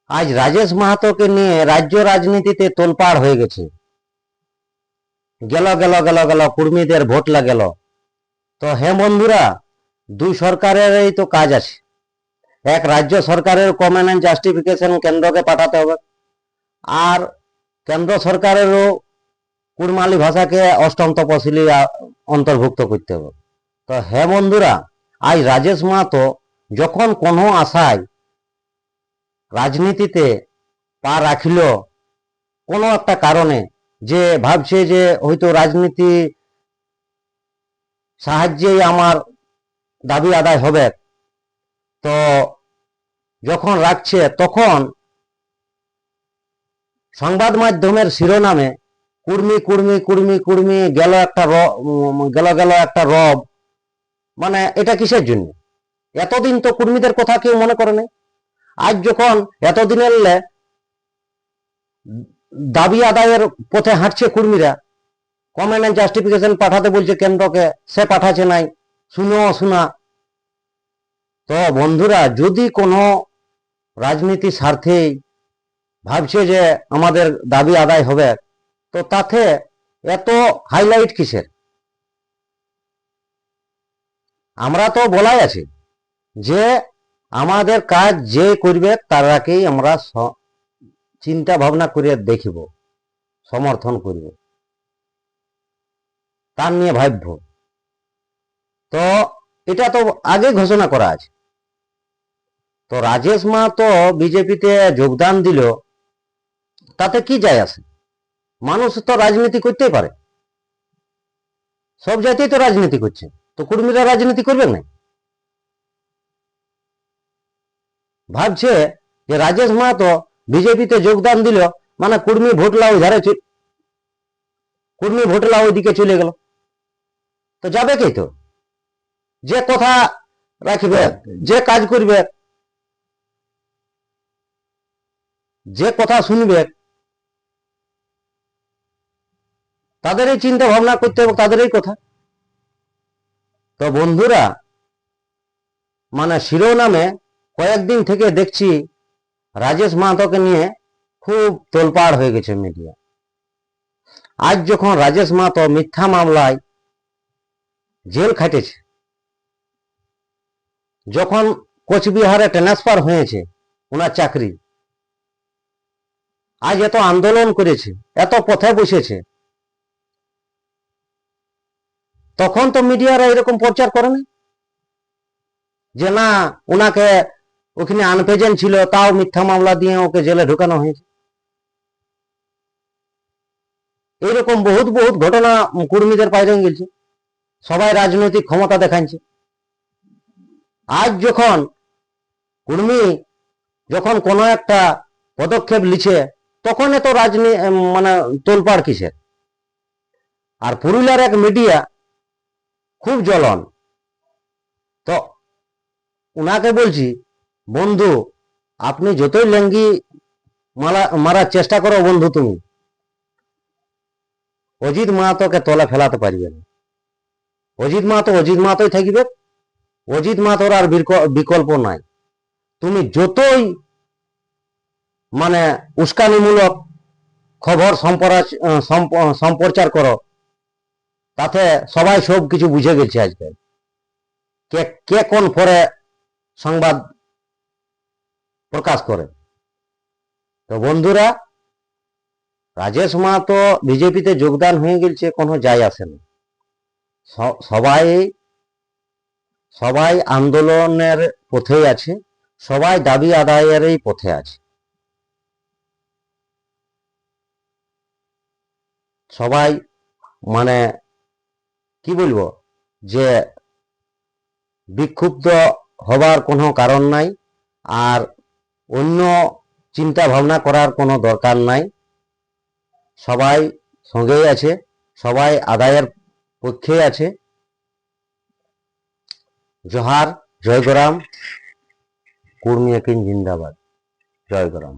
আজ রাজেশ মাহাতোকে নিয়ে রাজ্য রাজনীতিতে তোলপাড় হয়ে গেছে। গেল গেল গেল গেল কুর্মীদের ভোট লাগেল। তো হ্যাঁ বন্ধুরা, দুই সরকারেরই তো কাজ আছে। এক, রাজ্য সরকারের কমেন্ট অ্যান্ড জাস্টিফিকেশন কেন্দ্রকে পাঠাতে হবে, আর কেন্দ্র সরকারেরও কুড়মালি ভাষাকে অষ্টম তপশিলি অন্তর্ভুক্ত করতে হবে। তো হ্যাঁ বন্ধুরা, আজ রাজেশ মাহাতো যখন কোনো আশায় রাজনীতিতে পা রাখিল, কোনো একটা কারণে, যে ভাবছে যে হয়তো রাজনীতি সাহায্যেই আমার দাবি আদায় হবে, তো যখন রাখছে তখন সংবাদ মাধ্যমের শিরোনামে কুর্মি কুর্মি কুর্মি কুর্মি গেল একটা রব, মানে এটা কিসের জন্য? এতদিন তো কুর্মীদের কথা কেউ মনে করে নাই। আজ যখন এতদিনের দাবি আদায়ের পথে হাঁটছে কুর্মীরা, কমেন্ট অ্যান্ড জাস্টিফিকেশন পাঠাতে বলছে কেন্দ্রকে, সে পাঠাচ্ছে নাই, শোনা। তো বন্ধুরা, যদি কোনো রাজনীতি স্বার্থেই ভাবছে যে আমাদের দাবি আদায় হবে, তো তাতে এত হাইলাইট কিসের? আমরা তো বলাই আছে যে আমাদের কাজ যে করবে তারাকেই আমরা চিন্তা ভাবনা করে দেখিব, সমর্থন করব, তার নিয়ে ভাবব। তো এটা তো আগে ঘোষণা করা আছে। তো রাজেশ মাহাতো বিজেপিতে যোগদান দিল, তাতে কি যায় আসে? মানুষ তো রাজনীতি করতেই পারে, সব জাতিই তো রাজনীতি করছে, তো কুর্মীরা রাজনীতি করবে না? ভাবছে যে রাজেশ মাহাতো বিজেপিতে যোগদান দিল মানে কুর্মী ভোটলা ওইদিকে চলে গেল। তো যাবে কি? তো যে কথা রাখবে, যে কাজ করবে, যে কথা শুনবে, তাদেরই চিন্তা ভাবনা করতে হবে, তাদেরই কথা। তো বন্ধুরা, মানে শিরোনামে কয়েকদিন থেকে দেখছি রাজেশ মাহাতোকে নিয়ে খুব তোলপাড় হয়ে গেছে মিডিয়া। আজ যখন রাজেশ মাহাতো মিথ্যা মামলায় জেল খাটেছে, যখন কোচবিহারে ট্রান্সফার হয়েছে ওনার চাকরি, আজ এত আন্দোলন করেছে, এত পথে বসেছে, তখন তো মিডিয়ারা এরকম প্রচার করেনি যে না, ওনাকে ওখানে আনপ্রেজেন্ট ছিল, তাও মিথ্যা মামলা দিয়ে ওকে জেলে ঢুকানো হয়েছে। এইরকম বহুত বহুত ঘটনা কর্মীদের বাইরে গেছে, সবাই রাজনৈতিক ক্ষমতা দেখাচ্ছে। আজ যখন কর্মী যখন কোনো একটা পদক্ষেপ লিছে, তখন এত মানে তোলপাড় কিসের? আর পুরুলিয়ার এক মিডিয়া খুব জ্বলন। তো উনাকে বলছি, বন্ধু, আপনি যতই লেঙ্গি মারার চেষ্টা করো বন্ধু, তুমি অজিত মাহাতোকে তলে ফেলাতে পারবে না। অজিত মাহাতোই থাকবে, অজিত মাহাতোর আর বিকল্প নাই। তুমি যতই মানে উস্কানিমূলক খবর সম্প্রচার করো, তাতে সবাই সব কিছু বুঝে গেছে আজকাল, কে কোন ফরে সংবাদ প্রকাশ করে। তো বন্ধুরা, রাজেশ মাহাতো বিজেপিতে যোগদান হয়ে গেছে, কোনো যায় আসে না। সবাই সবাই আন্দোলনের পথেই আছে, সবাই দাবি আদায়েরই পথে আছে। সবাই মানে কি বলবো, যে বিক্ষুব্ধ হবার কোনো কারণ নাই, আর অন্য চিন্তা ভাবনা করার কোনো দরকার নাই। সবাই সঙ্গেই আছে, সবাই আদায়ের পক্ষে আছে। জোহার, জয়গরাম, কুর্মী একিন জিন্দাবাদ, জয়গরাম।